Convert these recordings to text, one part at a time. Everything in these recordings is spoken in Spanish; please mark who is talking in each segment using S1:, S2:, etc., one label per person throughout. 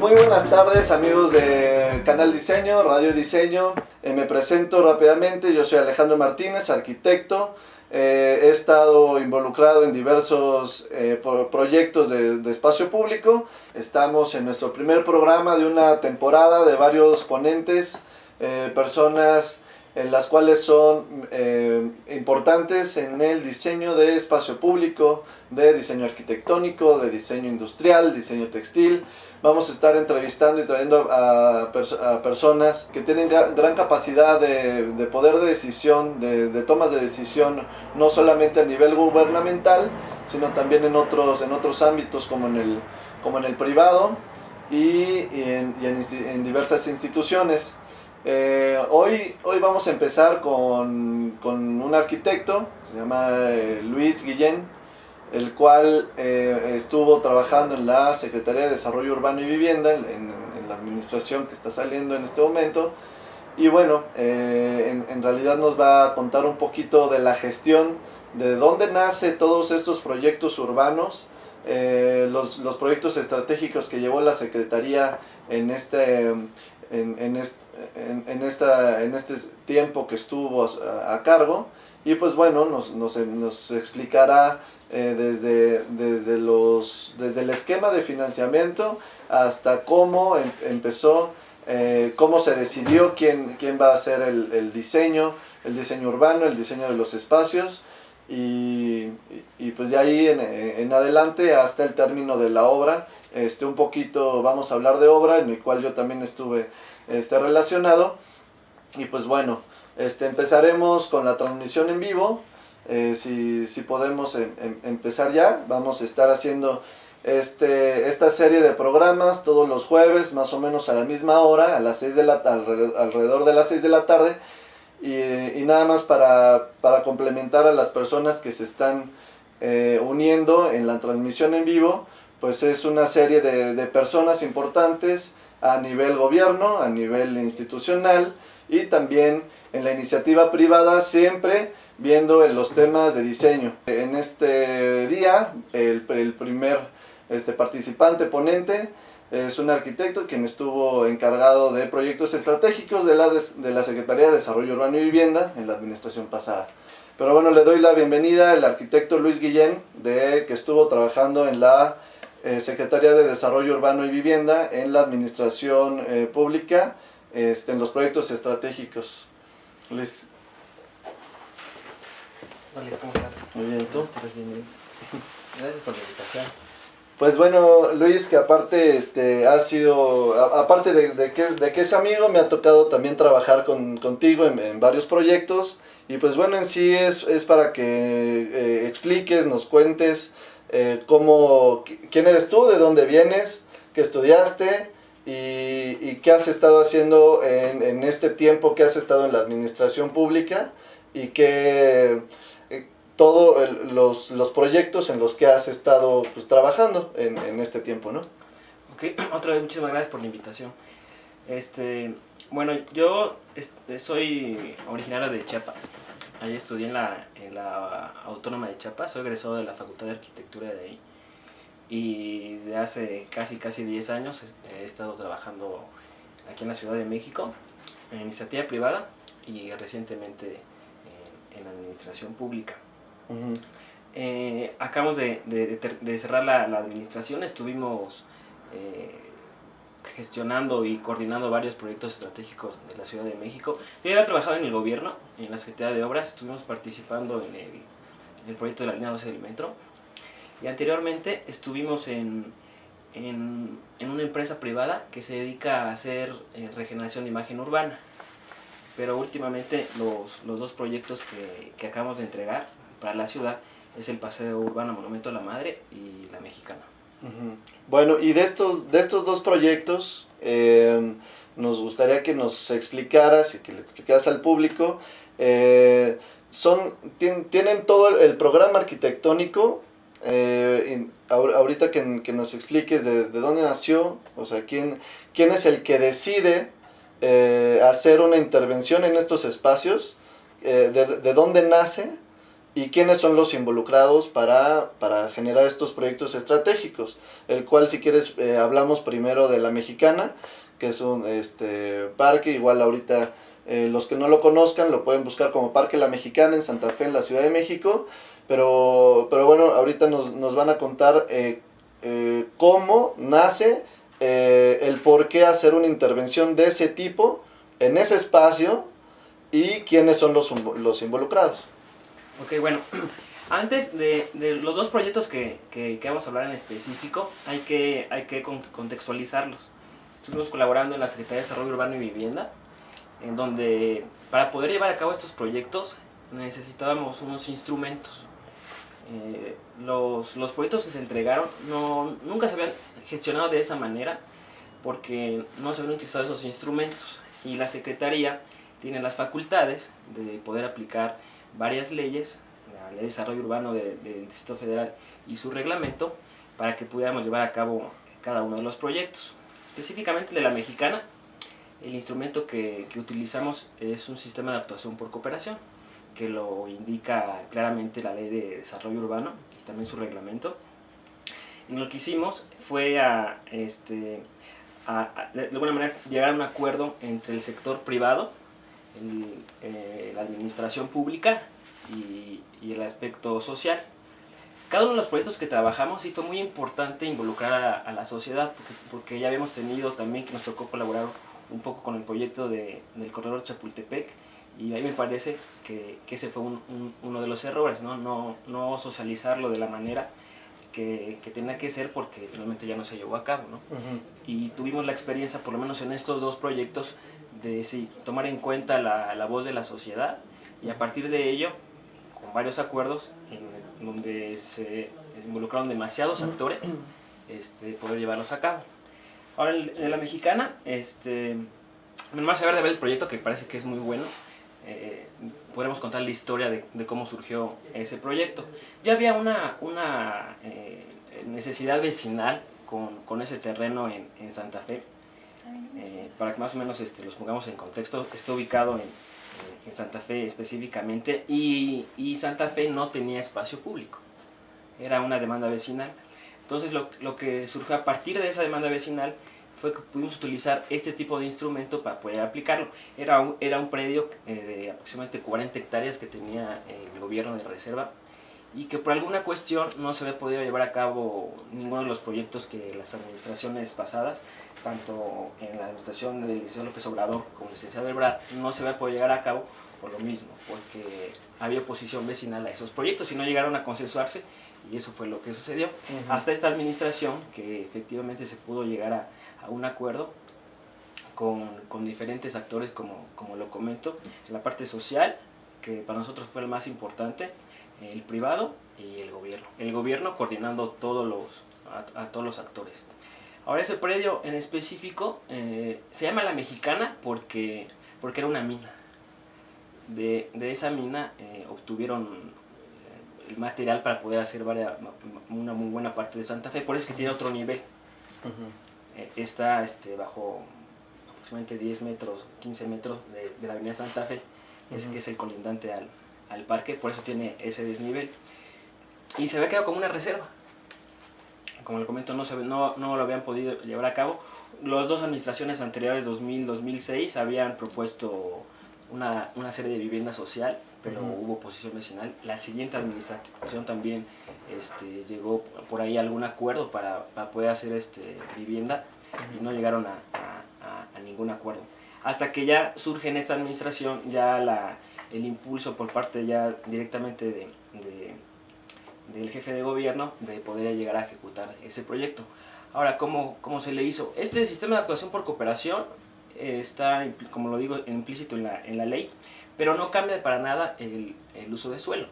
S1: muy buenas tardes amigos de Canal Diseño, Radio Diseño. Me presento rápidamente, yo soy Alejandro Martínez, arquitecto. He estado involucrado en diversos proyectos de espacio público. Estamos en nuestro primer programa de una temporada de varios ponentes, personas en las cuales son importantes en el diseño de espacio público, de diseño arquitectónico, de diseño industrial, diseño textil. Vamos a estar entrevistando y trayendo a personas que tienen gran capacidad de poder de decisión, de tomas de decisión, no solamente a nivel gubernamental, sino también en otros ámbitos como en el privado y en diversas instituciones. Hoy vamos a empezar con un arquitecto, se llama Luis Guillén, el cual estuvo trabajando en la Secretaría de Desarrollo Urbano y Vivienda, en la administración que está saliendo en este momento. Y bueno, en realidad nos va a contar un poquito de la gestión, de dónde nace todos estos proyectos urbanos, los proyectos estratégicos que llevó la Secretaría en este tiempo que estuvo a cargo. Y pues bueno, nos explicará desde el esquema de financiamiento hasta cómo empezó, cómo se decidió quién va a hacer el diseño urbano, el diseño de los espacios, y pues de ahí en adelante hasta el término de la obra. Un poquito vamos a hablar de obra, en el cual yo también estuve relacionado. Y pues bueno, empezaremos con la transmisión en vivo. Si podemos empezar ya, vamos a estar haciendo esta serie de programas todos los jueves, más o menos a la misma hora, a las 6 alrededor de las 6 de la tarde. Y nada más para complementar a las personas que se están uniendo en la transmisión en vivo, pues es una serie de personas importantes a nivel gobierno, a nivel institucional y también en la iniciativa privada, siempre viendo en los temas de diseño. En este día, el primer participante ponente es un arquitecto quien estuvo encargado de proyectos estratégicos de la Secretaría de Desarrollo Urbano y Vivienda en la administración pasada. Pero bueno, le doy la bienvenida al arquitecto Luis Guillén, que estuvo trabajando en la Secretaría de Desarrollo Urbano y Vivienda en la administración pública, en los proyectos estratégicos. Luis.
S2: Hola, ¿cómo estás?
S1: Muy bien, ¿tú?
S2: Gracias por la invitación.
S1: Pues bueno, Luis, que aparte ha sido, aparte de que es amigo, me ha tocado también trabajar contigo en varios proyectos. Y pues bueno, en sí es para que expliques, nos cuentes quién eres tú, de dónde vienes, qué estudiaste y qué has estado haciendo en este tiempo que has estado en la administración pública, y que todos los proyectos en los que has estado pues, trabajando en este tiempo, ¿no?
S2: Ok, otra vez muchísimas gracias por la invitación. Bueno, yo soy originario de Chiapas. Ahí estudié en la Autónoma de Chiapas, soy egresado de la Facultad de Arquitectura de ahí. Y de hace casi 10 años he estado trabajando aquí en la Ciudad de México, en iniciativa privada y recientemente en administración pública. Uh-huh. Acabamos de cerrar la administración, estuvimos gestionando y coordinando varios proyectos estratégicos de la Ciudad de México. Yo había trabajado en el gobierno, en la Secretaría de Obras, estuvimos participando en el proyecto de la línea 12 del metro, y anteriormente estuvimos en una empresa privada que se dedica a hacer regeneración de imagen urbana. Pero últimamente los dos proyectos que acabamos de entregar para la ciudad es el Paseo Urbano Monumento a la Madre y la Mexicana.
S1: Uh-huh. Bueno, y de estos dos proyectos nos gustaría que nos explicaras y que le explicaras al público. Tienen todo el programa arquitectónico. Ahorita que nos expliques de dónde nació, o sea, quién es el que decide hacer una intervención en estos espacios, de dónde nace, y quiénes son los involucrados para generar estos proyectos estratégicos, el cual si quieres hablamos primero de La Mexicana, que es un parque, igual ahorita los que no lo conozcan lo pueden buscar como Parque La Mexicana en Santa Fe, en la Ciudad de México, pero bueno, ahorita nos van a contar cómo nace, el por qué hacer una intervención de ese tipo en ese espacio y quiénes son los involucrados.
S2: Ok, bueno, antes de los dos proyectos que vamos a hablar en específico, hay que contextualizarlos. Estuvimos colaborando en la Secretaría de Desarrollo Urbano y Vivienda, en donde para poder llevar a cabo estos proyectos necesitábamos unos instrumentos. Los proyectos que se entregaron nunca se habían gestionado de esa manera porque no se habían utilizado esos instrumentos, y la Secretaría tiene las facultades de poder aplicar varias leyes, la Ley de Desarrollo Urbano del Distrito Federal y su reglamento, para que pudiéramos llevar a cabo cada uno de los proyectos. Específicamente de La Mexicana, el instrumento que utilizamos es un sistema de actuación por cooperación, que lo indica claramente la Ley de Desarrollo Urbano y también su reglamento. Y lo que hicimos fue de alguna manera llegar a un acuerdo entre el sector privado, la administración pública y el aspecto social. Cada uno de los proyectos que trabajamos sí fue muy importante involucrar a la sociedad, porque ya habíamos tenido también que nos tocó colaborar un poco con el proyecto del corredor de Chapultepec, y a mí me parece que ese fue uno de los errores, no socializarlo de la manera que tenía que ser, porque finalmente ya no se llevó a cabo, ¿no? Y tuvimos la experiencia, por lo menos en estos dos proyectos, de sí, tomar en cuenta la voz de la sociedad, y a partir de ello, con varios acuerdos en donde se involucraron demasiados actores, poder llevarlos a cabo. Ahora, en La Mexicana, más allá de ver el proyecto, que parece que es muy bueno, podremos contar la historia de cómo surgió ese proyecto. Ya había una necesidad vecinal con ese terreno en Santa Fe. Para que más o menos los pongamos en contexto, está ubicado en Santa Fe específicamente, y Santa Fe no tenía espacio público, era una demanda vecinal. Entonces lo que surgió a partir de esa demanda vecinal fue que pudimos utilizar este tipo de instrumento para poder aplicarlo. Era un predio de aproximadamente 40 hectáreas que tenía el gobierno de reserva, y que por alguna cuestión no se había podido llevar a cabo ninguno de los proyectos que las administraciones pasadas, tanto en la administración del licenciado López Obrador como el licenciado Ebrard, no se había podido llegar a cabo por lo mismo, porque había oposición vecinal a esos proyectos y no llegaron a consensuarse, y eso fue lo que sucedió. Hasta esta administración, que efectivamente se pudo llegar a un acuerdo con diferentes actores, como lo comento, en la parte social, que para nosotros fue el más importante, el privado y el gobierno. El gobierno coordinando a todos los actores. Ahora, ese predio en específico se llama La Mexicana porque era una mina. De esa mina obtuvieron el material para poder hacer una muy buena parte de Santa Fe. Por eso es que tiene otro nivel. Está bajo aproximadamente 10 metros, 15 metros de la avenida Santa Fe, que es el colindante al parque, por eso tiene ese desnivel. Y se había quedado como una reserva. Como le comento, no lo habían podido llevar a cabo. Las dos administraciones anteriores, 2000-2006, habían propuesto una serie de vivienda social, pero hubo oposición vecinal. La siguiente administración también llegó por ahí a algún acuerdo para poder hacer vivienda, y no llegaron a ningún acuerdo. Hasta que ya surge en esta administración ya el impulso por parte ya directamente del jefe de gobierno de poder llegar a ejecutar ese proyecto. Ahora, ¿cómo se le hizo? Este sistema de actuación por cooperación está, como lo digo, implícito en la ley, pero no cambia para nada el uso de suelo.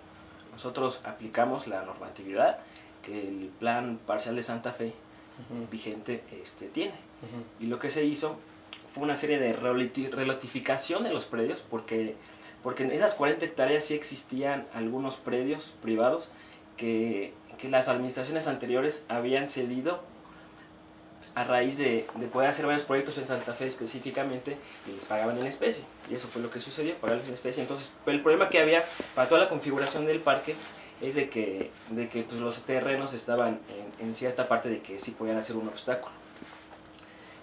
S2: Nosotros aplicamos la normatividad que el Plan Parcial de Santa Fe vigente tiene. Y lo que se hizo fue una serie de relotificación de los predios, porque en esas 40 hectáreas sí existían algunos predios privados que las administraciones anteriores habían cedido a raíz de poder hacer varios proyectos en Santa Fe específicamente, y les pagaban en especie, y eso fue lo que sucedió, pagarles en especie. Entonces, el problema que había para toda la configuración del parque es de que pues, los terrenos estaban en cierta parte de que sí podían hacer un obstáculo.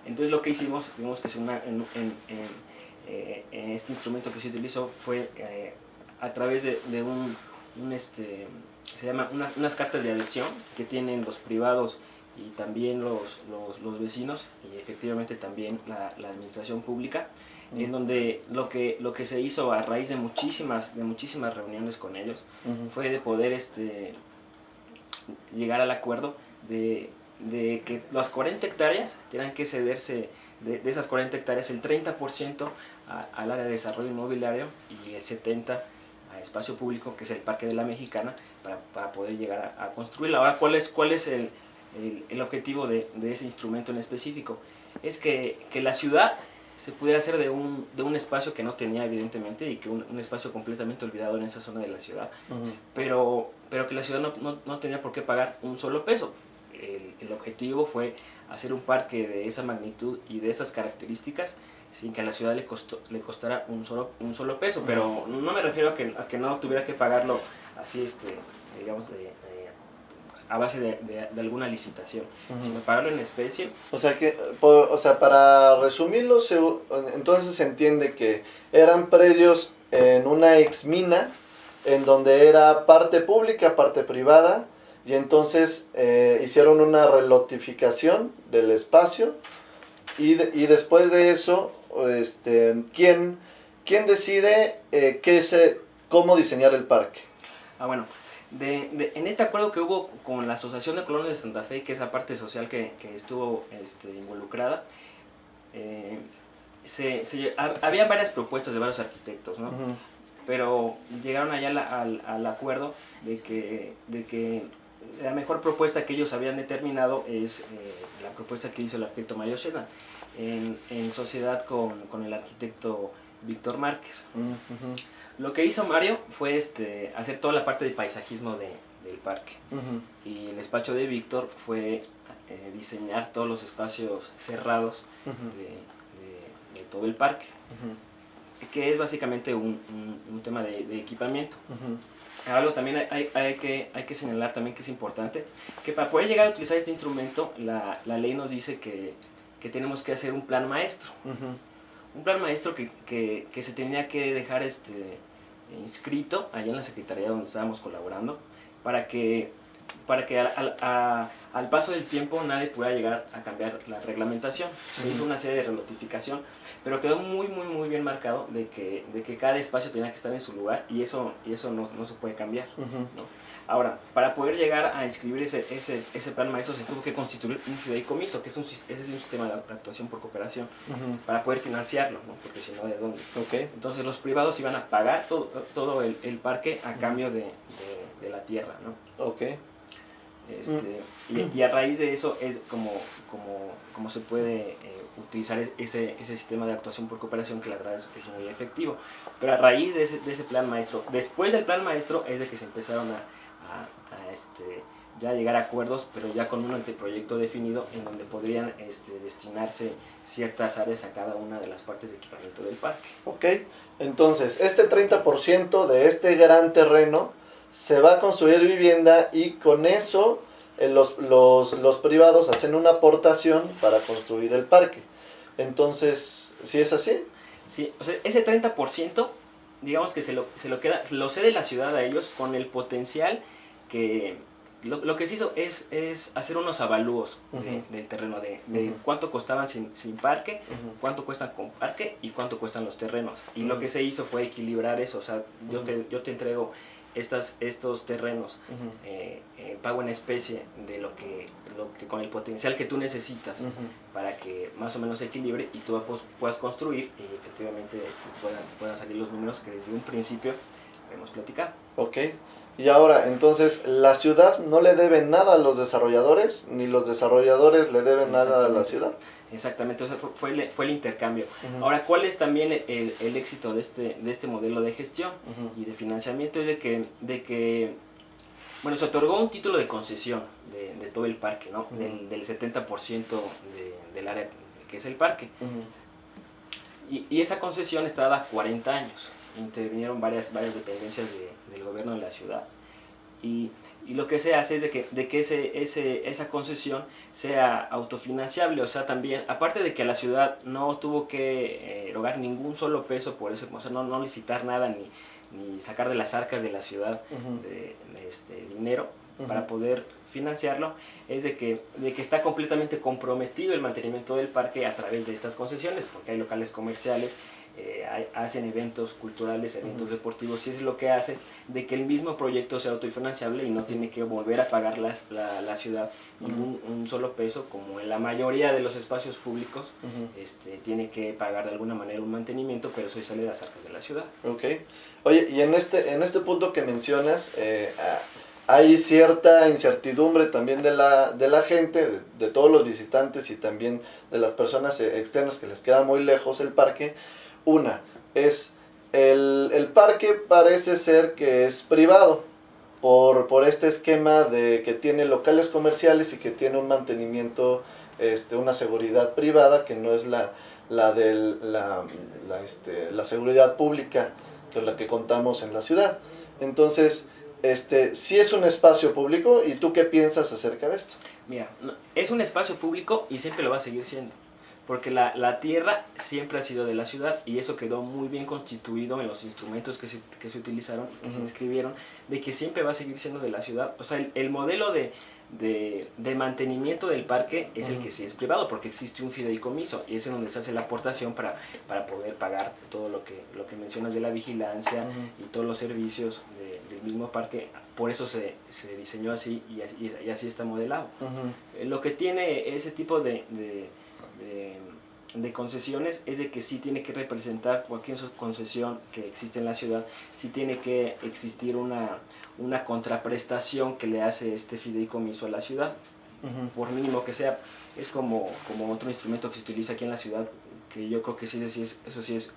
S2: Entonces lo que hicimos, digamos que en este instrumento que se utilizó fue a través de se llama unas cartas de adhesión que tienen los privados y también los vecinos, y efectivamente también la administración pública, en donde lo que se hizo a raíz de muchísimas reuniones con ellos fue de poder llegar al acuerdo de que las 40 hectáreas tenían que cederse, de esas 40 hectáreas el 30% al área de desarrollo inmobiliario y el 70% a espacio público, que es el Parque de la Mexicana, para poder llegar a construirla. Ahora, ¿cuál es el objetivo de ese instrumento en específico? Es que la ciudad se pudiera hacer de un espacio que no tenía, evidentemente, y que un espacio completamente olvidado en esa zona de la ciudad, pero que la ciudad no tenía por qué pagar un solo peso. El objetivo fue hacer un parque de esa magnitud y de esas características sin que a la ciudad le costara un solo peso, pero no me refiero a que no tuviera que pagarlo así, digamos, a base de alguna licitación, sino pagarlo en especie.
S1: O sea, para resumirlo, entonces se entiende que eran predios en una exmina, en donde era parte pública, parte privada, y entonces hicieron una relotificación del espacio, y después de eso, ¿quién decide cómo diseñar el parque?
S2: Bueno, en este acuerdo que hubo con la Asociación de Colonias de Santa Fe, que es la parte social que estuvo involucrada, había varias propuestas de varios arquitectos, ¿no? Pero llegaron allá al acuerdo de que la mejor propuesta que ellos habían determinado es la propuesta que hizo el arquitecto Mario Sena en sociedad con el arquitecto Víctor Márquez. Lo que hizo Mario fue hacer toda la parte de paisajismo del parque, y el despacho de Víctor fue diseñar todos los espacios cerrados de todo el parque, que es básicamente un tema de equipamiento. Algo también hay que señalar también que es importante, que para poder llegar a utilizar este instrumento, la ley nos dice que tenemos que hacer un plan maestro. Un plan maestro que se tenía que dejar inscrito allá en la secretaría donde estábamos colaborando, para que al paso del tiempo nadie pudiera llegar a cambiar la reglamentación. Se hizo una serie de renotificación, pero quedó muy bien marcado de que cada espacio tenía que estar en su lugar, y eso no se puede cambiar, ¿no? Ahora, para poder llegar a inscribir ese plan maestro, se tuvo que constituir un fideicomiso, que ese es un sistema de actuación por cooperación, para poder financiarlo, ¿no? Porque si no, ¿de dónde? Entonces los privados iban a pagar todo el parque a cambio de la tierra, ¿no? Y a raíz de eso es como se puede utilizar ese sistema de actuación por cooperación, que la verdad es muy efectivo. Pero a raíz de ese plan maestro, después del plan maestro, es de que se empezaron a ya llegar a acuerdos, pero ya con un anteproyecto definido en donde podrían destinarse ciertas áreas a cada una de las partes de equipamiento del parque.
S1: Entonces este 30% de este gran terreno se va a construir vivienda, y con eso los privados hacen una aportación para construir el parque. Entonces, ¿sí es así?
S2: Sí, o sea, ese 30%, digamos que se lo cede la ciudad a ellos, con el potencial que... Lo que se hizo es hacer unos avalúos del terreno, de cuánto costaban sin parque, cuánto cuestan con parque y cuánto cuestan los terrenos. Y lo que se hizo fue equilibrar eso. O sea, yo te entrego estos terrenos, pago en especie de lo que con el potencial que tú necesitas, para que más o menos se equilibre y tú puedas construir, y efectivamente puedan salir los números que desde un principio hemos platicado.
S1: Y ahora, entonces, la ciudad no le debe nada a los desarrolladores, ni los desarrolladores le deben nada a la ciudad.
S2: Exactamente, o sea, fue el intercambio. Ahora, ¿cuál es también el éxito de este modelo de gestión y de financiamiento? Es de que Bueno, se otorgó un título de concesión de todo el parque, ¿no? Del 70% del área que es el parque. Y esa concesión está dada 40 años. Intervinieron varias dependencias del gobierno de la ciudad. Y lo que se hace es de que esa concesión sea autofinanciable, o sea, también, aparte de que la ciudad no tuvo que erogar ningún solo peso por eso, o sea, no licitar nada ni sacar de las arcas de la ciudad dinero para poder financiarlo, es de que está completamente comprometido el mantenimiento del parque a través de estas concesiones, porque hay locales comerciales, hacen eventos culturales, eventos deportivos, y eso es lo que hace de que el mismo proyecto sea autofinanciable y no tiene que volver a pagar la ciudad un solo peso, como en la mayoría de los espacios públicos tiene que pagar de alguna manera un mantenimiento, pero eso sale de las arcas de la ciudad.
S1: Ok. Oye, y en este punto que mencionas, hay cierta incertidumbre también de la gente, de todos los visitantes y también de las personas externas que les queda muy lejos el parque. Una, es el parque parece ser que es privado por este esquema de que tiene locales comerciales y que tiene un mantenimiento, una seguridad privada que no es la seguridad pública con la que contamos en la ciudad. Entonces, sí es un espacio público, ¿y tú qué piensas acerca de esto?
S2: Mira, es un espacio público y siempre lo va a seguir siendo, porque la tierra siempre ha sido de la ciudad y eso quedó muy bien constituido en los instrumentos que se utilizaron, que se inscribieron, de que siempre va a seguir siendo de la ciudad. O sea, el modelo de mantenimiento del parque es el que sí es privado, porque existe un fideicomiso y es en donde se hace la aportación para poder pagar todo lo que mencionas de la vigilancia y todos los servicios del mismo parque. Por eso se diseñó así y así está modelado. Lo que tiene ese tipo de concesiones es de que sí tiene que representar cualquier concesión que existe en la ciudad, sí tiene que existir una contraprestación que le hace este fideicomiso a la ciudad, por mínimo que sea. Es como otro instrumento que se utiliza aquí en la ciudad, que yo creo que sí, eso sí es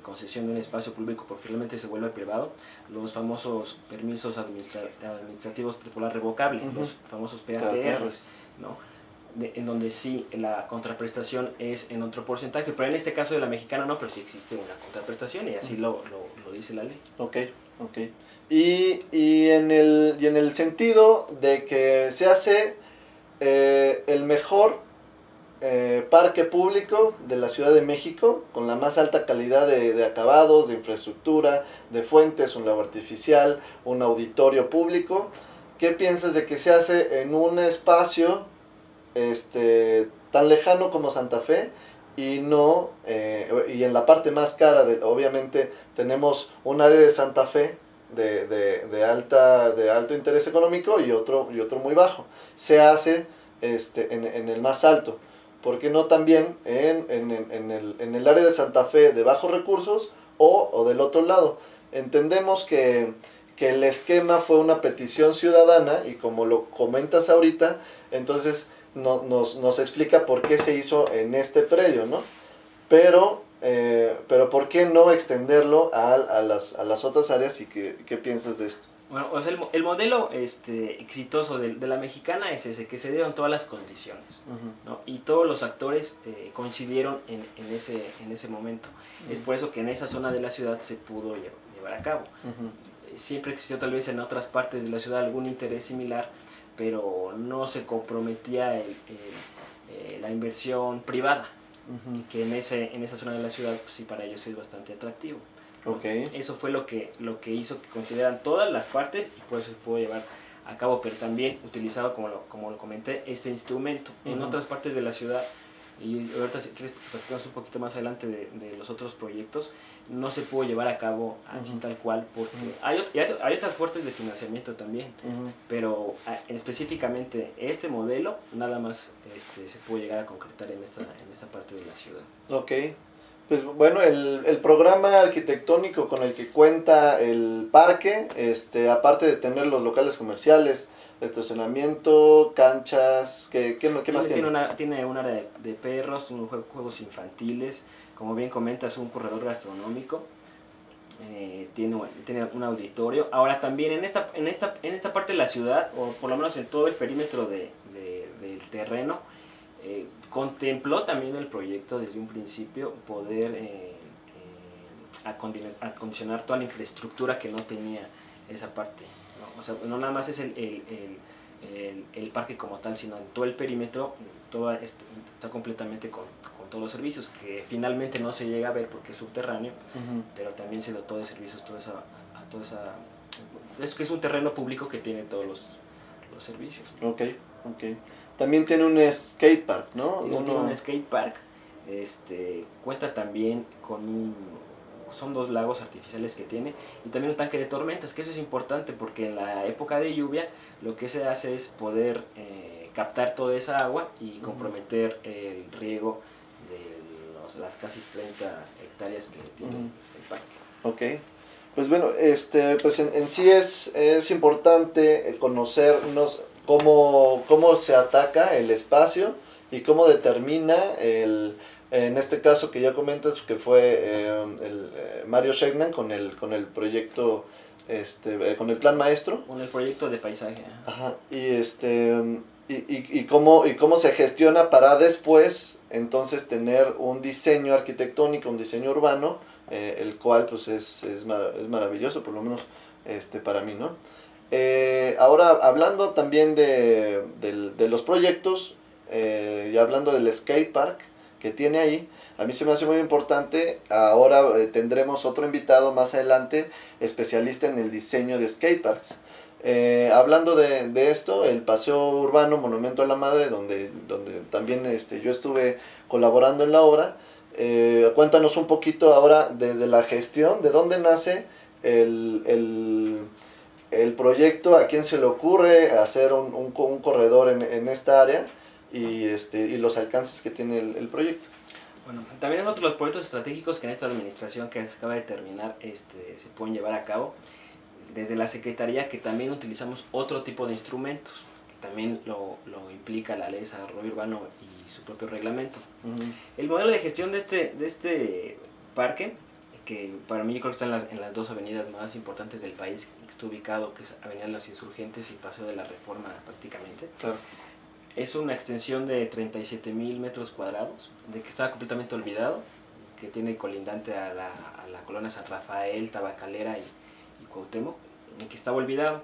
S2: concesión de un espacio público, porque finalmente se vuelve privado, los famosos permisos administrativos de temporal revocable, los famosos PATRs, ¿no? En donde sí la contraprestación es en otro porcentaje, pero en este caso de la mexicana no, pero sí existe una contraprestación y así lo dice la ley.
S1: Ok. Y en el sentido de que se hace el mejor parque público de la Ciudad de México, con la más alta calidad de acabados, de infraestructura, de fuentes, un lago artificial, un auditorio público, ¿qué piensas de que se hace en un espacio tan lejano como Santa Fe? Y no y en la parte más cara, obviamente tenemos un área de Santa Fe de alto interés económico y otro muy bajo. Se hace en el más alto. ¿Por qué no también en el área de Santa Fe de bajos recursos o del otro lado? Entendemos que el esquema fue una petición ciudadana y como lo comentas ahorita, entonces nos explica por qué se hizo en este predio, ¿no? Pero ¿por qué no extenderlo a las otras áreas y qué piensas de esto?
S2: Bueno, o sea, el modelo exitoso de la mexicana es ese, que se dieron todas las condiciones, ¿no? Y todos los actores coincidieron en ese momento. Es por eso que en esa zona de la ciudad se pudo llevar a cabo. Siempre existió tal vez en otras partes de la ciudad algún interés similar, pero no se comprometía la inversión privada, y que en esa zona de la ciudad, pues sí, para ellos es bastante atractivo.
S1: Okay.
S2: Eso fue lo que hizo que consideran todas las partes y por eso se pudo llevar a cabo, pero también utilizado, como lo comenté, este instrumento en otras partes de la ciudad. Y ahorita, si quieres, platicamos un poquito más adelante de los otros proyectos. No se pudo llevar a cabo así tal cual, porque hay otras fuentes de financiamiento también, pero específicamente este modelo nada más se pudo llegar a concretar en esta parte de la ciudad.
S1: Ok. Pues bueno, el programa arquitectónico con el que cuenta el parque, aparte de tener los locales comerciales, estacionamiento, canchas, ¿qué más tiene?
S2: Tiene un área de perros, juegos infantiles, como bien comentas, un corredor gastronómico, tiene un auditorio. Ahora también en esta parte de la ciudad, o por lo menos en todo el perímetro del terreno, contempló también el proyecto desde un principio poder acondicionar toda la infraestructura que no tenía esa parte, ¿no? O sea, no nada más es el parque como tal, sino en todo el perímetro, está completamente con todos los servicios, que finalmente no se llega a ver porque es subterráneo, pero también se dotó de servicios es que es un terreno público que tiene todos los servicios.
S1: Ok. También tiene un skate park, ¿no?
S2: Tiene un skate park, cuenta también son 2 lagos artificiales que tiene, y también un tanque de tormentas, que eso es importante porque en la época de lluvia lo que se hace es poder captar toda esa agua y comprometer el riego de las casi 30 hectáreas que tiene el parque.
S1: Ok. Pues bueno, pues en sí es importante conocernos cómo se ataca el espacio y cómo determina en este caso que ya comentas que fue Mario Schegnan con el proyecto, con el plan maestro.
S2: Con el proyecto de paisaje.
S1: Ajá, y cómo se gestiona para después entonces tener un diseño arquitectónico, un diseño urbano, el cual pues es maravilloso, por lo menos para mí, ¿no? Ahora, hablando también de los proyectos, y hablando del skate park que tiene ahí, a mí se me hace muy importante. Ahora tendremos otro invitado más adelante, especialista en el diseño de skateparks. Hablando de esto, el Paseo Urbano Monumento a la Madre, donde también yo estuve colaborando en la obra. Cuéntanos un poquito ahora desde la gestión, de dónde nace el proyecto, a quién se le ocurre hacer un corredor en esta área y los alcances que tiene el proyecto.
S2: Bueno, también es otro de los proyectos estratégicos que en esta administración que se acaba de terminar se pueden llevar a cabo. Desde la Secretaría, que también utilizamos otro tipo de instrumentos, que también lo implica la Ley de Desarrollo Urbano y su propio reglamento. El modelo de gestión de este parque, que para mí yo creo que está en las 2 avenidas más importantes del país, que está ubicado, que es Avenida de los Insurgentes y Paseo de la Reforma prácticamente.
S1: Claro.
S2: Es una extensión de 37,000 metros cuadrados, de que estaba completamente olvidado, que tiene colindante a la colonia San Rafael, Tabacalera y Cuauhtémoc, que estaba olvidado.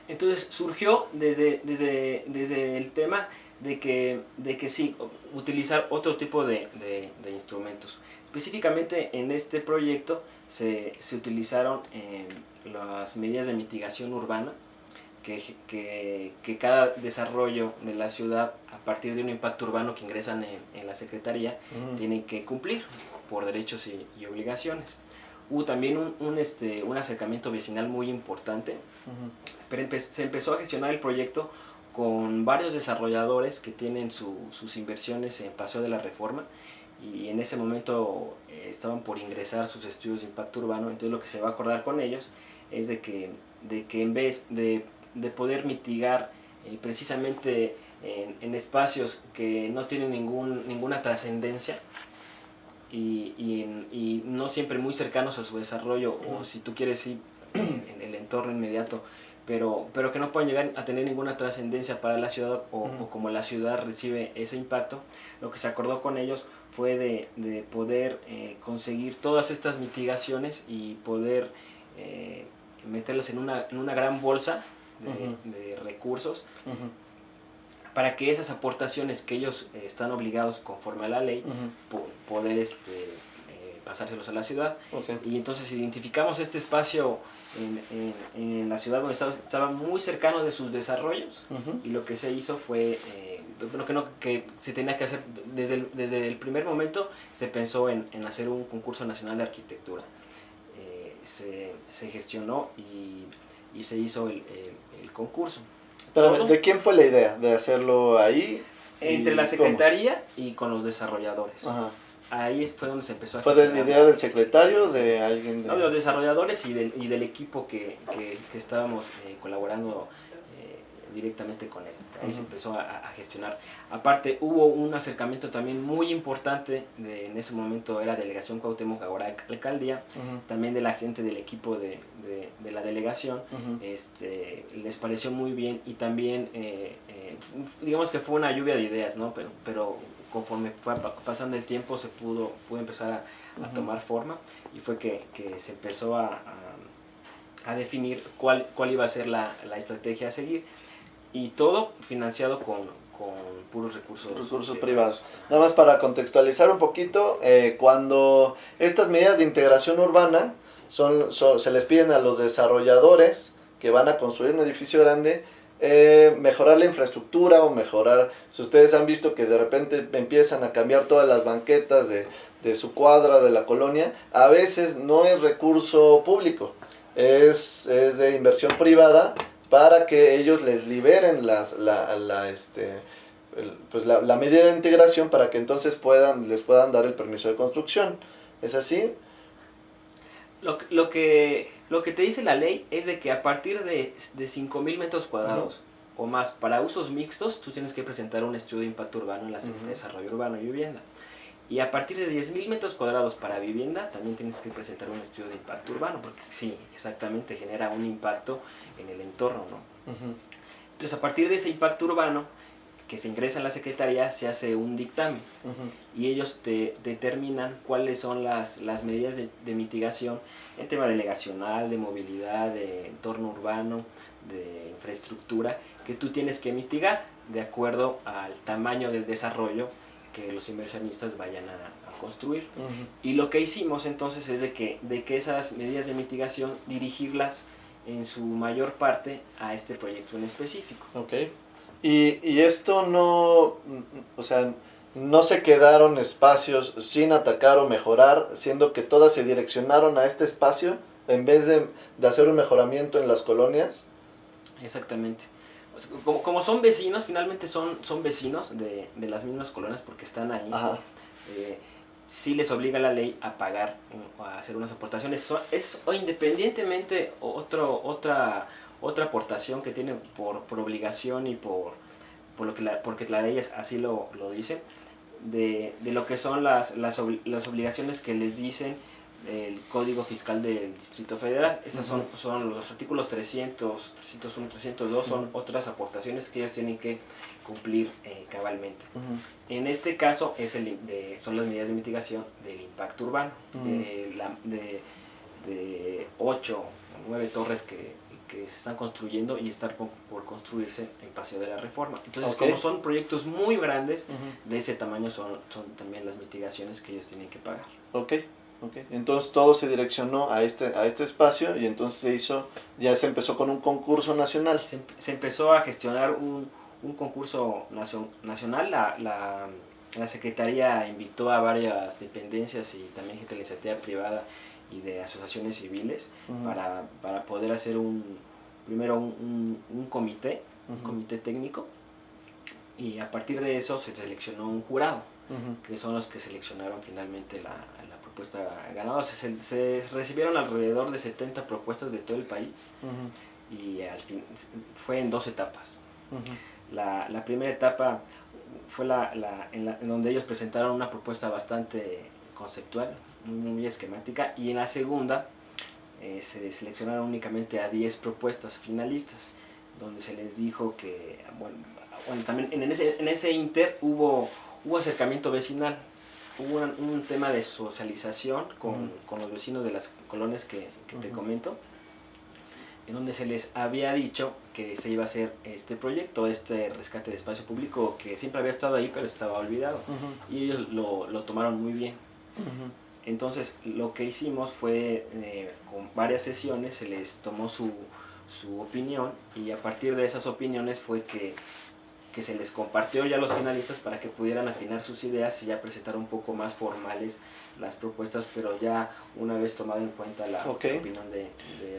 S2: Entonces surgió desde el tema de que sí, utilizar otro tipo de instrumentos. Específicamente en este proyecto se utilizaron las medidas de mitigación urbana que cada desarrollo de la ciudad, a partir de un impacto urbano que ingresan en la Secretaría, tienen que cumplir por derechos y obligaciones. Hubo también un acercamiento vecinal muy importante, pero se empezó a gestionar el proyecto con varios desarrolladores que tienen sus inversiones en Paseo de la Reforma, y en ese momento estaban por ingresar sus estudios de impacto urbano. Entonces lo que se va a acordar con ellos es de que en vez de poder mitigar precisamente en espacios que no tienen ninguna trascendencia, y no siempre muy cercanos a su desarrollo, o si tú quieres ir en el entorno inmediato, pero que no pueden llegar a tener ninguna trascendencia para la ciudad, o como la ciudad recibe ese impacto, lo que se acordó con ellos fue de poder conseguir todas estas mitigaciones y poder meterlas en una gran bolsa de recursos, para que esas aportaciones que ellos están obligados conforme a la ley, poder pasárselos a la ciudad. Y entonces identificamos este espacio en la ciudad donde estaba muy cercano de sus desarrollos, y lo que se hizo fue, que se tenía que hacer desde el primer momento, se pensó en hacer un concurso nacional de arquitectura. Se gestionó y se hizo el concurso.
S1: Pero, ¿de quién fue la idea de hacerlo ahí?
S2: Entre la Secretaría y con los desarrolladores.
S1: Ajá.
S2: Ahí fue donde se empezó a
S1: gestionar. ¿Fue de la idea del secretario, de alguien?
S2: No, de los desarrolladores y del equipo que estábamos colaborando directamente con él. ahí se empezó a gestionar. Aparte hubo un acercamiento también muy importante, en ese momento era Delegación Cuauhtémoc, ahora Alcaldía, también de la gente del equipo de la delegación, les pareció muy bien y también digamos que fue una lluvia de ideas, ¿no? Pero conforme fue pasando el tiempo se pudo empezar a tomar forma y fue que se empezó a definir cuál iba a ser la estrategia a seguir y todo financiado con puros recursos
S1: privados. Nada más para contextualizar un poquito, cuando estas medidas de integración urbana se les piden a los desarrolladores que van a construir un edificio grande, mejorar la infraestructura o mejorar, si ustedes han visto que de repente empiezan a cambiar todas las banquetas de su cuadra, de la colonia, a veces no es recurso público, es de inversión privada para que ellos les liberen la medida de integración para que entonces les puedan dar el permiso de construcción. ¿Es así?
S2: Lo que te dice la ley es de que a partir de 5,000 metros cuadrados o más para usos mixtos, tú tienes que presentar un estudio de impacto urbano en la Secretaría de Desarrollo Urbano y Vivienda. Y a partir de 10,000 metros cuadrados para vivienda, también tienes que presentar un estudio de impacto urbano, porque sí, exactamente, genera un impacto en el entorno, ¿no? Entonces, a partir de ese impacto urbano, que se ingresa en la Secretaría, se hace un dictamen. Y ellos determinan cuáles son las medidas de mitigación en tema delegacional, de movilidad, de entorno urbano, de infraestructura, que tú tienes que mitigar de acuerdo al tamaño del desarrollo que los inversionistas vayan a construir. Y lo que hicimos entonces es de que esas medidas de mitigación dirigirlas en su mayor parte a este proyecto en específico.
S1: Okay. Y esto no, o sea, no se quedaron espacios sin atacar o mejorar, siendo que todas se direccionaron a este espacio en vez de hacer un mejoramiento en las colonias.
S2: Exactamente. Como son vecinos, finalmente son vecinos de las mismas colonias porque están ahí. Sí les obliga la ley a pagar o a hacer unas aportaciones. O independientemente otra aportación que tienen por obligación y porque la ley así lo dice, de lo que son las obligaciones que les dicen el Código Fiscal del Distrito Federal. Esas son los artículos 300, 301, 302, son otras aportaciones que ellos tienen que cumplir cabalmente. En este caso son las medidas de mitigación del impacto urbano, de 8 o 9 torres que se están construyendo y están por construirse en Paseo de la Reforma. Entonces, como son proyectos muy grandes, de ese tamaño son también las mitigaciones que ellos tienen que pagar.
S1: Entonces todo se direccionó a este espacio y entonces ya se empezó con un concurso nacional.
S2: Se empezó a gestionar un concurso nacional. La Secretaría invitó a varias dependencias y también gente de la iniciativa privada y de asociaciones civiles para poder hacer primero un comité técnico, y a partir de eso se seleccionó un jurado, que son los que seleccionaron finalmente la propuesta ganadora. Se recibieron alrededor de 70 propuestas de todo el país y al fin fue en 2 etapas. La primera etapa fue en donde ellos presentaron una propuesta bastante conceptual, muy esquemática, y en la segunda se seleccionaron únicamente a 10 propuestas finalistas, donde se les dijo que, bueno también en ese inter hubo acercamiento vecinal, hubo un tema de socialización con los vecinos de las colonias que te comento, en donde se les había dicho que se iba a hacer este proyecto, este rescate de espacio público que siempre había estado ahí pero estaba olvidado, y ellos lo tomaron muy bien. Entonces lo que hicimos fue, con varias sesiones, se les tomó su opinión, y a partir de esas opiniones fue que se les compartió ya a los finalistas para que pudieran afinar sus ideas y ya presentar un poco más formales las propuestas, pero ya una vez tomado en cuenta la opinión de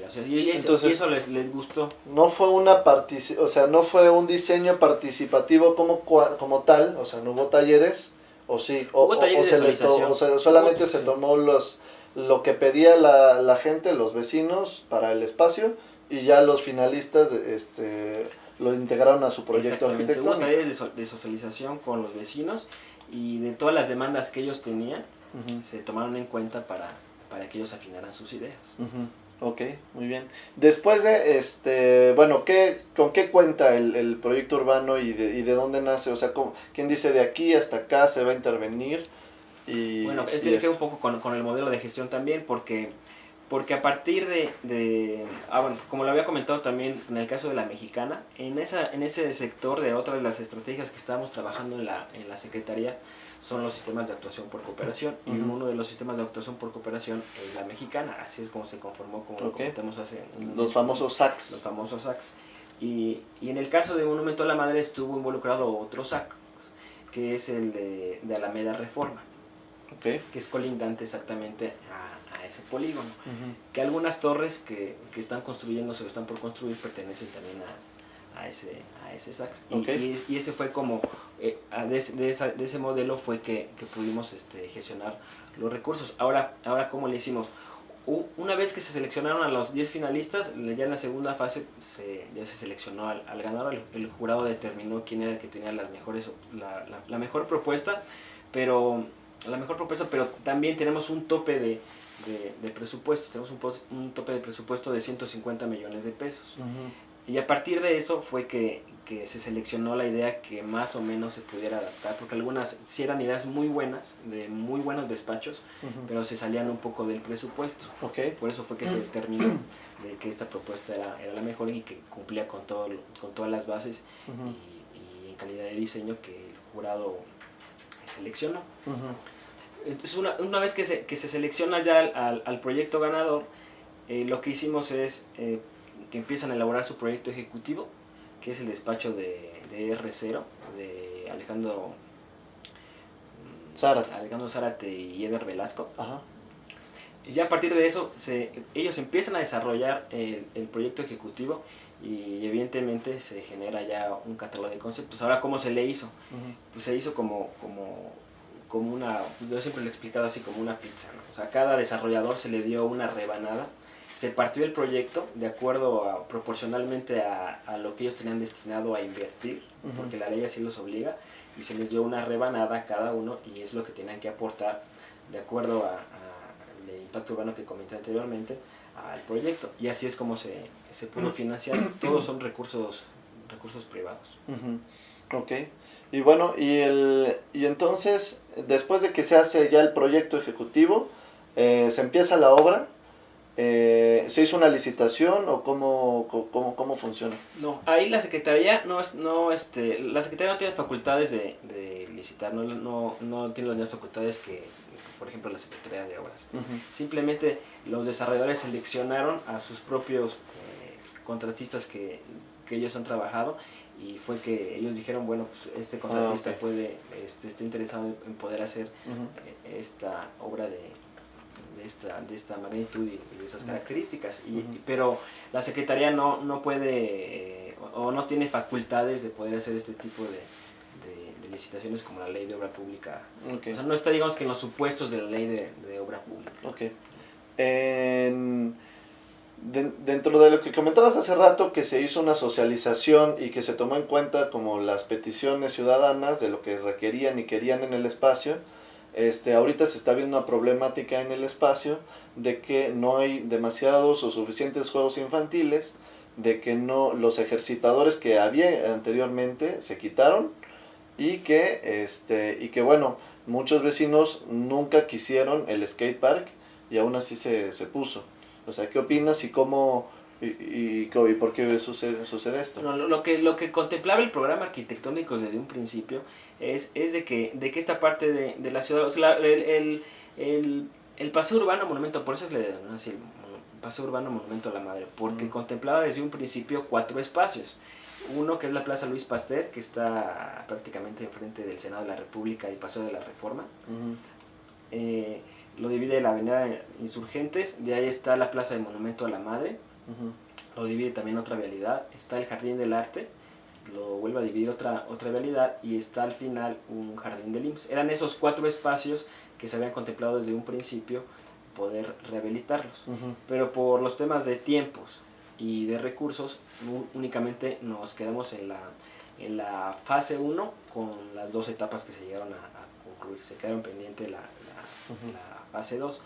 S2: la sociedad. Y eso les gustó.
S1: No fue no fue un diseño participativo como tal, o sea, no hubo talleres, o sí,
S2: hubo talleres de socialización.
S1: Solamente se tomó lo que pedía la gente, los vecinos, para el espacio, y ya los finalistas lo integraron a su proyecto
S2: Exactamente, hubo
S1: arquitectónico.
S2: talleres de socialización con los vecinos y de todas las demandas que ellos tenían, se tomaron en cuenta para que ellos afinaran sus ideas.
S1: Ok, muy bien. Después de, bueno, ¿con qué cuenta el proyecto urbano y de dónde nace? O sea, ¿quién dice de aquí hasta acá se va a intervenir?
S2: Bueno, tiene que ver un poco con el modelo de gestión también, porque a partir bueno, como lo había comentado también en el caso de la Mexicana, en ese sector de otra de las estrategias que estábamos trabajando en la Secretaría son los sistemas de actuación por cooperación, y uno de los sistemas de actuación por cooperación es la Mexicana, así es como se conformó, como lo comentamos hace un momento.
S1: Los famosos SACs.
S2: Los famosos SACs. Y en el caso de Monumento a la Madre estuvo involucrado otro SAC, que es el de Alameda Reforma. Que es colindante exactamente a ese polígono. Que algunas torres que están construyéndose o están por construir pertenecen también a ese SACS. Y ese fue como, de ese modelo fue que pudimos gestionar los recursos. Ahora, ¿cómo le hicimos? Una vez que se seleccionaron a los 10 finalistas, ya en la segunda fase ya se seleccionó al ganador. El jurado determinó quién era el que tenía la mejor propuesta, pero también tenemos un tope de presupuesto. Tenemos un tope de presupuesto de 150 millones de pesos. Y a partir de eso fue que se seleccionó la idea que más o menos se pudiera adaptar, porque algunas sí eran ideas muy buenas, de muy buenos despachos, pero se salían un poco del presupuesto. Por eso fue que se determinó de que esta propuesta era la mejor y que cumplía con todas las bases y en calidad de diseño que el jurado seleccionó. Entonces, una vez que se selecciona ya al proyecto ganador, lo que hicimos es que empiezan a elaborar su proyecto ejecutivo, que es el despacho de R0, de Alejandro Zárate y Eder Velasco. Y ya a partir de eso, ellos empiezan a desarrollar el proyecto ejecutivo y evidentemente se genera ya un catálogo de conceptos. Ahora, ¿cómo se le hizo? Pues se hizo como una, yo siempre lo he explicado así, como una pizza, ¿no? O sea, a cada desarrollador se le dio una rebanada, se partió el proyecto de acuerdo proporcionalmente a lo que ellos tenían destinado a invertir, porque la ley así los obliga, y se les dio una rebanada a cada uno y es lo que tenían que aportar de acuerdo al impacto urbano que comenté anteriormente al proyecto, y así es como se pudo financiar. Todos son recursos privados.
S1: Ok. Y bueno, y entonces, después de que se hace ya el proyecto ejecutivo, se empieza la obra, ¿se hizo una licitación o cómo funciona?
S2: No, ahí la Secretaría la Secretaría no tiene facultades de licitar, no tiene las mismas facultades que, por ejemplo, la Secretaría de Obras. Simplemente los desarrolladores seleccionaron a sus propios contratistas que ellos han trabajado, y fue que ellos dijeron, bueno, pues este contratista está interesado en poder hacer esta obra de esta magnitud y de esas características. Pero la Secretaría no puede o no tiene facultades de poder hacer este tipo de licitaciones como la Ley de Obra Pública. O sea, no está, digamos, que en los supuestos de la Ley de Obra Pública.
S1: Dentro de lo que comentabas hace rato, que se hizo una socialización y que se tomó en cuenta como las peticiones ciudadanas de lo que requerían y querían en el espacio, ahorita se está viendo una problemática en el espacio de que no hay demasiados o suficientes juegos infantiles, de que los ejercitadores que había anteriormente se quitaron y que bueno, muchos vecinos nunca quisieron el skate park y aún así se puso. O sea, ¿qué opinas y cómo y por qué sucede esto?
S2: No, lo que contemplaba el programa arquitectónico desde un principio es de que esta parte de la ciudad, o sea, el paseo urbano monumento, por eso es el paseo urbano monumento a la madre, porque contemplaba desde un principio 4 espacios. Uno que es la Plaza Luis Pasteur, que está prácticamente enfrente del Senado de la República y Paseo de la Reforma. Lo divide la Avenida Insurgentes, de ahí está la Plaza de Monumento a la Madre, lo divide también otra vialidad, está el Jardín del Arte, lo vuelve a dividir otra vialidad, y está al final un Jardín del IMSS. Eran esos 4 espacios que se habían contemplado desde un principio poder rehabilitarlos, pero por los temas de tiempos y de recursos, únicamente nos quedamos en la fase 1 con las 2 etapas que se llegaron a concluir. Se quedaron pendientes la fase 2.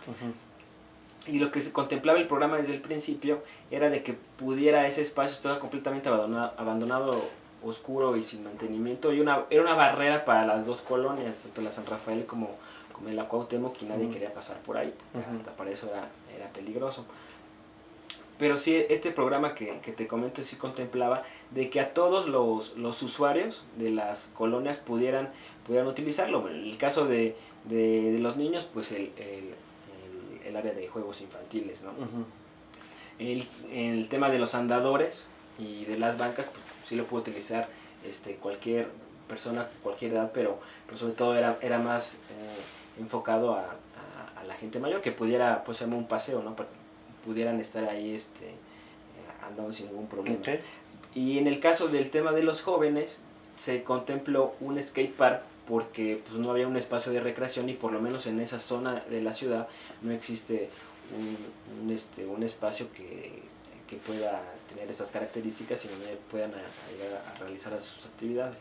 S2: Y lo que se contemplaba el programa desde el principio era de que pudiera ese espacio estar completamente abandonado, oscuro y sin mantenimiento. Y era una barrera para las 2 colonias, tanto la San Rafael como la Cuauhtémoc, y nadie quería pasar por ahí, porque hasta para eso era peligroso. Pero sí, este programa que te comento sí contemplaba de que a todos los usuarios de las colonias pudieran utilizarlo. En el caso de los niños, pues el área de juegos infantiles, ¿no? El tema de los andadores y de las bancas, pues sí lo puede utilizar cualquier persona, cualquier edad, pero sobre todo era más enfocado a la gente mayor, que pudiera pues hacer un paseo, ¿no? Pudieran estar ahí andando sin ningún problema. Okay. Y en el caso del tema de los jóvenes, se contempló un skatepark porque pues no había un espacio de recreación, y por lo menos en esa zona de la ciudad no existe un espacio que pueda tener esas características y donde puedan llegar a realizar sus actividades.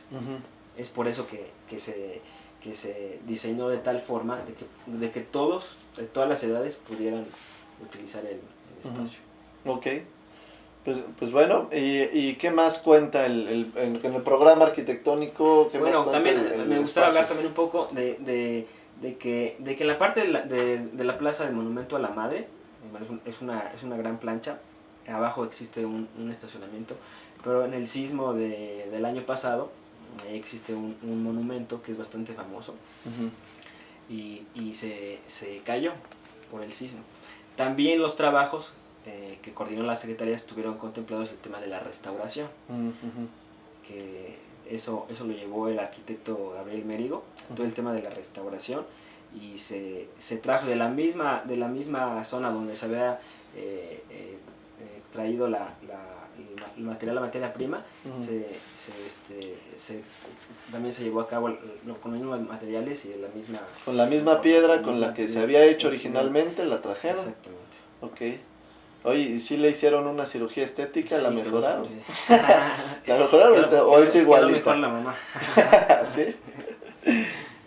S2: Es por eso que se diseñó de tal forma de que todos, de todas las edades, pudieran utilizar el espacio.
S1: Ok. Pues bueno, ¿y qué más cuenta en el programa arquitectónico?
S2: Bueno, también me gustaría hablar también un poco de que en la parte de la plaza del Monumento a la Madre, es una gran plancha. Abajo existe un estacionamiento, pero en el sismo del año pasado existe un monumento que es bastante famoso, y se cayó por el sismo. También los trabajos que coordinó la Secretaría estuvieron contemplados el tema de la restauración, que eso lo llevó el arquitecto Gabriel Mérigo, todo el tema de la restauración, y se trajo de la misma zona donde se había extraído el material, la materia prima, también se llevó a cabo con los mismos materiales y
S1: con la misma piedra con la que se había hecho originalmente, la trajeron.
S2: Exactamente.
S1: Ok. Oye, ¿y si le hicieron una cirugía estética? ¿La mejoraron?
S2: Sí.
S1: ¿La mejoraron o es igualita?
S2: Quedó mejor la mamá.
S1: ¿Sí?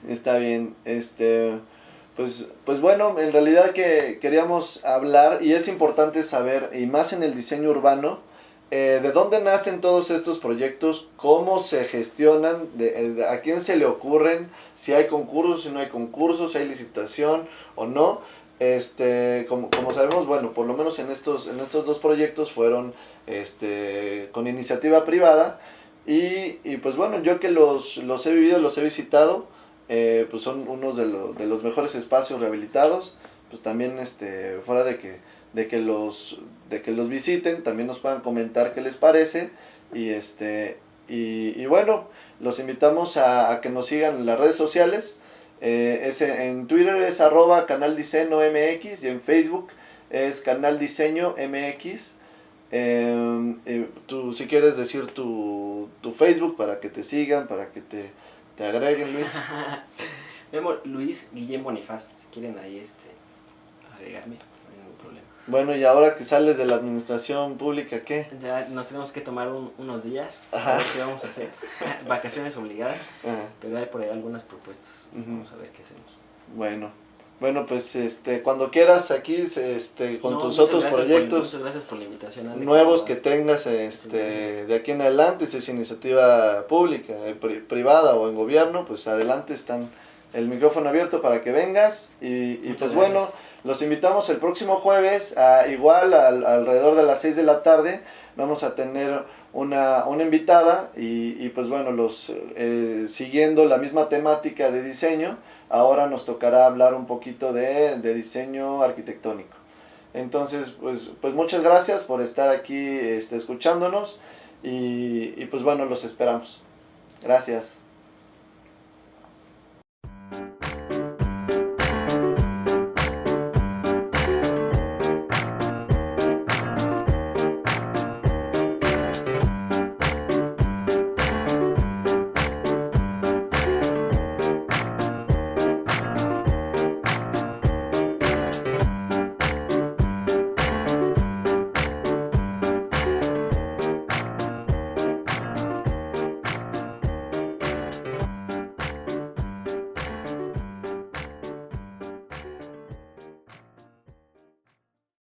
S1: Está bien. Pues bueno, en realidad que queríamos hablar, y es importante saber, y más en el diseño urbano, de dónde nacen todos estos proyectos, cómo se gestionan, a quién se le ocurren, si hay concursos, si no hay concursos, si hay licitación o no. Como sabemos, bueno, por lo menos en estos 2 proyectos fueron con iniciativa privada, y pues bueno, yo que los he vivido, los he visitado, pues son unos de los mejores espacios rehabilitados. Pues también fuera de que los visiten, también nos puedan comentar qué les parece, y bueno, los invitamos a que nos sigan en las redes sociales. En Twitter es @canaldiseño.mx, y en Facebook es Canal Diseño MX. Tú, si quieres decir tu Facebook para que te sigan, para que te agreguen, Luis.
S2: Vemos Luis Guillén Bonifaz, si quieren ahí agregarme, no hay ningún problema.
S1: Bueno, y ahora que sales de la administración pública, ¿qué?
S2: Ya nos tenemos que tomar unos días.
S1: Ajá.
S2: A ver qué vamos a hacer. Vacaciones obligadas. Ajá. Pero hay por ahí algunas propuestas. Vamos a ver qué hacemos.
S1: Bueno, pues cuando quieras aquí, con tus otros proyectos,
S2: muchas gracias por la invitación, Alex,
S1: nuevos que tengas, de aquí en adelante, si es iniciativa pública, privada o en gobierno, pues adelante, están el micrófono abierto para que vengas, y pues bueno, los invitamos el próximo jueves, igual alrededor de las 6 de la tarde, vamos a tener una invitada, y pues bueno, siguiendo la misma temática de diseño, ahora nos tocará hablar un poquito de diseño arquitectónico. Entonces, pues muchas gracias por estar aquí escuchándonos, y pues bueno, los esperamos. Gracias.